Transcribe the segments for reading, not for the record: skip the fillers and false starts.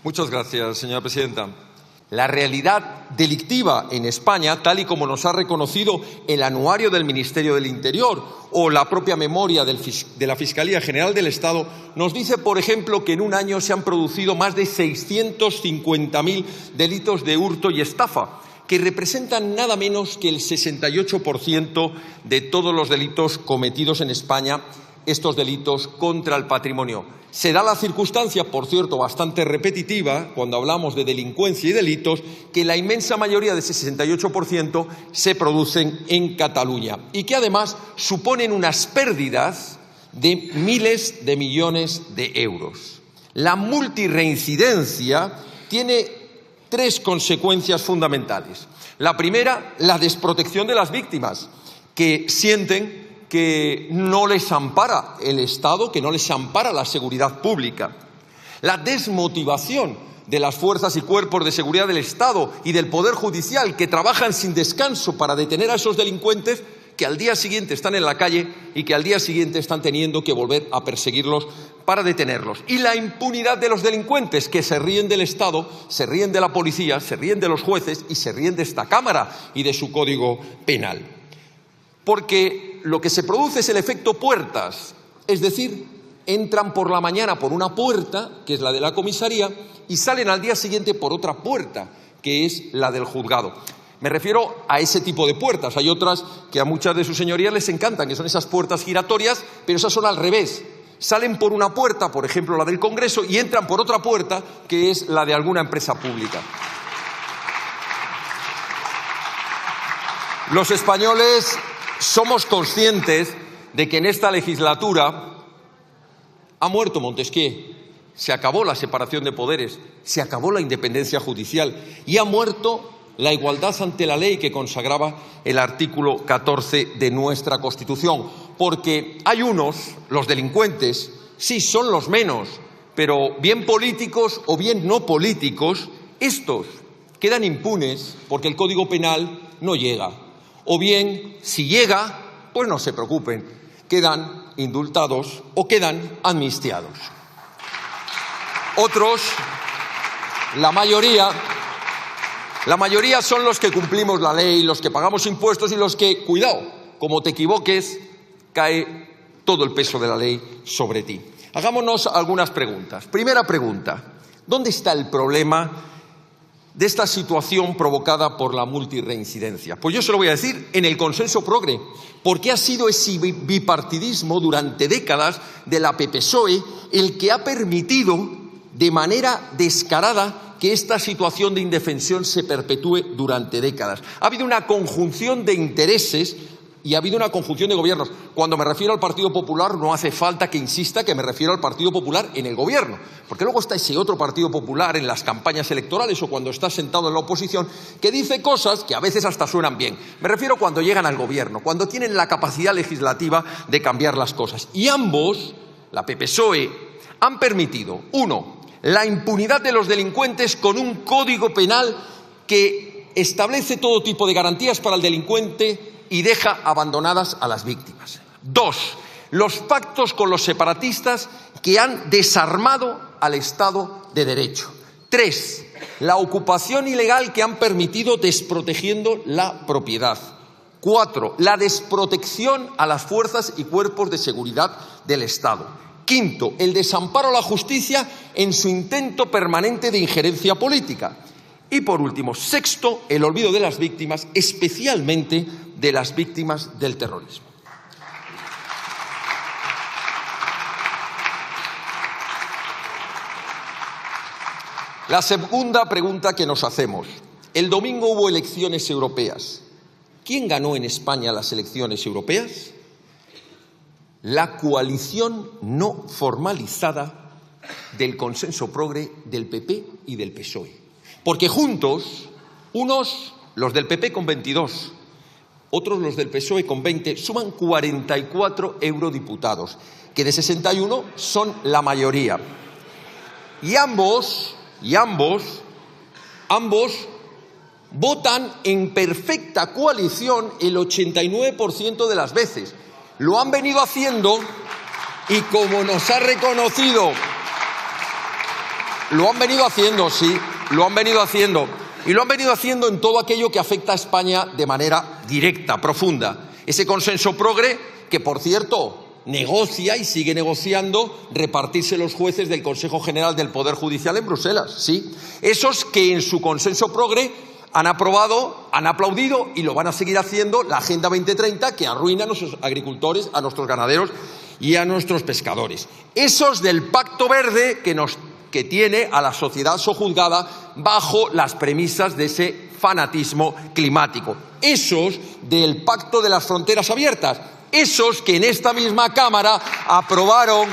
Muchas gracias, señora presidenta. La realidad delictiva en España, tal y como nos ha reconocido el anuario del Ministerio del Interior o la propia memoria de la Fiscalía General del Estado, nos dice, por ejemplo, que en un año se han producido más de 650.000 delitos de hurto y estafa, que representan nada menos que el 68% de todos los delitos cometidos en España, estos delitos contra el patrimonio. Se da la circunstancia, por cierto, bastante repetitiva, cuando hablamos de delincuencia y delitos, que la inmensa mayoría de ese 68% se producen en Cataluña y que además suponen unas pérdidas de miles de millones de euros. La multirreincidencia tiene tres consecuencias fundamentales. La primera, la desprotección de las víctimas, que sienten que no les ampara el Estado, que no les ampara la seguridad pública. La desmotivación de las fuerzas y cuerpos de seguridad del Estado y del Poder Judicial, que trabajan sin descanso para detener a esos delincuentes, que al día siguiente están en la calle y que al día siguiente están teniendo que volver a perseguirlos para detenerlos. Y la impunidad de los delincuentes, que se ríen del Estado, se ríen de la policía, se ríen de los jueces y se ríen de esta Cámara y de su Código Penal. Porque lo que se produce es el efecto puertas, es decir, entran por la mañana por una puerta, que es la de la comisaría, y salen al día siguiente por otra puerta, que es la del juzgado. Me refiero a ese tipo de puertas. Hay otras que a muchas de sus señorías les encantan, que son esas puertas giratorias, pero esas son al revés. Salen por una puerta, por ejemplo la del Congreso, y entran por otra puerta, que es la de alguna empresa pública. Los españoles somos conscientes de que en esta legislatura ha muerto Montesquieu, se acabó la separación de poderes, se acabó la independencia judicial y ha muerto la igualdad ante la ley que consagraba el artículo 14 de nuestra Constitución. Porque hay unos, los delincuentes, sí son los menos, pero bien políticos o bien no políticos, estos quedan impunes porque el Código Penal no llega. O bien, si llega, pues no se preocupen, quedan indultados o quedan amnistiados. Otros, la mayoría son los que cumplimos la ley, los que pagamos impuestos y los que, cuidado, como te equivoques, cae todo el peso de la ley sobre ti. Hagámonos algunas preguntas. Primera pregunta, ¿dónde está el problema de esta situación provocada por la multirreincidencia? Pues yo se lo voy a decir, en el consenso progre, porque ha sido ese bipartidismo durante décadas de la PP-PSOE el que ha permitido de manera descarada que esta situación de indefensión se perpetúe durante décadas. Ha habido una conjunción de intereses y ha habido una conjunción de gobiernos. Cuando me refiero al Partido Popular no hace falta que insista que me refiero al Partido Popular en el gobierno, porque luego está ese otro Partido Popular en las campañas electorales o cuando está sentado en la oposición que dice cosas que a veces hasta suenan bien. Me refiero cuando llegan al gobierno, cuando tienen la capacidad legislativa de cambiar las cosas. Y ambos, la PP-PSOE, han permitido, uno, la impunidad de los delincuentes con un código penal que establece todo tipo de garantías para el delincuente y deja abandonadas a las víctimas. Dos, los pactos con los separatistas que han desarmado al Estado de Derecho. Tres, la ocupación ilegal que han permitido desprotegiendo la propiedad. Cuatro, la desprotección a las fuerzas y cuerpos de seguridad del Estado. Quinto, el desamparo a la justicia en su intento permanente de injerencia política. Y por último, sexto, el olvido de las víctimas, especialmente de las víctimas del terrorismo. La segunda pregunta que nos hacemos. El domingo hubo elecciones europeas. ¿Quién ganó en España las elecciones europeas? La coalición no formalizada del consenso progre del PP y del PSOE. Porque juntos, unos, los del PP con 22, otros los del PSOE con 20, suman 44 eurodiputados, que de 61 son la mayoría. Y ambos votan en perfecta coalición el 89% de las veces. Lo han venido haciendo y como nos ha reconocido Lo han venido haciendo, sí, lo han venido haciendo. Y lo han venido haciendo en todo aquello que afecta a España de manera directa, profunda. Ese consenso progre que, por cierto, negocia y sigue negociando repartirse los jueces del Consejo General del Poder Judicial en Bruselas, sí. Esos que en su consenso progre han aprobado, han aplaudido y lo van a seguir haciendo la Agenda 2030 que arruina a nuestros agricultores, a nuestros ganaderos y a nuestros pescadores. Esos del Pacto Verde que tiene a la sociedad sojuzgada bajo las premisas de ese fanatismo climático. Esos del Pacto de las Fronteras Abiertas. Esos que en esta misma Cámara aprobaron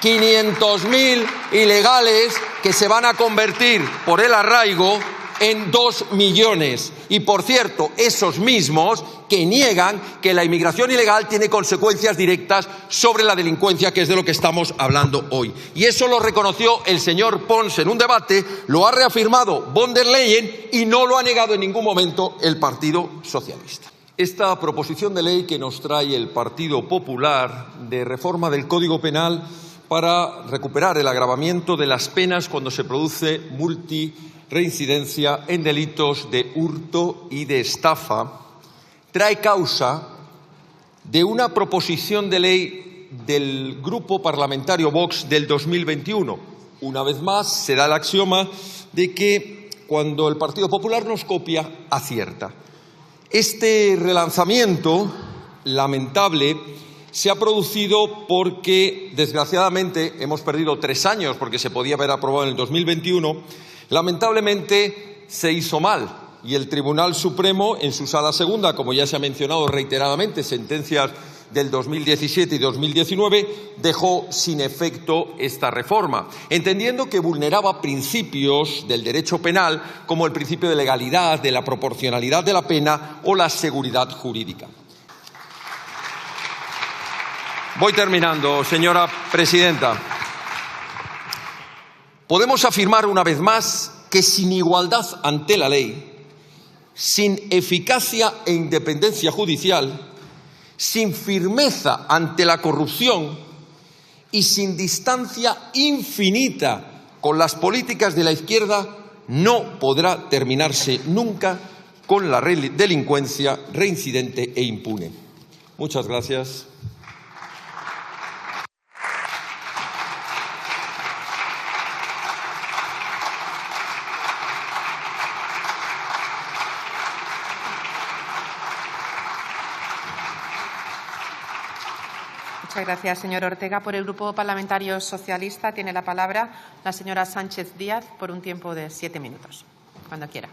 500.000 ilegales que se van a convertir por el arraigo en 2 millones. Y, por cierto, esos mismos que niegan que la inmigración ilegal tiene consecuencias directas sobre la delincuencia, que es de lo que estamos hablando hoy. Y eso lo reconoció el señor Pons en un debate, lo ha reafirmado von der Leyen y no lo ha negado en ningún momento el Partido Socialista. Esta proposición de ley que nos trae el Partido Popular de reforma del Código Penal para recuperar el agravamiento de las penas cuando se produce multirreincidencia en delitos de hurto y de estafa, trae causa de una proposición de ley del Grupo Parlamentario Vox del 2021. Una vez más, se da el axioma de que cuando el Partido Popular nos copia, acierta. Este relanzamiento lamentable se ha producido porque, desgraciadamente, hemos perdido 3 años porque se podía haber aprobado en el 2021. Lamentablemente se hizo mal y el Tribunal Supremo, en su Sala Segunda, como ya se ha mencionado reiteradamente, sentencias del 2017 y 2019, dejó sin efecto esta reforma, entendiendo que vulneraba principios del derecho penal como el principio de legalidad, de la proporcionalidad de la pena o la seguridad jurídica. Voy terminando, señora presidenta. Podemos afirmar una vez más que sin igualdad ante la ley, sin eficacia e independencia judicial, sin firmeza ante la corrupción y sin distancia infinita con las políticas de la izquierda, no podrá terminarse nunca con la delincuencia reincidente e impune. Muchas gracias. Muchas gracias, señor Ortega. Por el Grupo Parlamentario Socialista tiene la palabra la señora Sánchez Díaz por un tiempo de 7 minutos, cuando quiera.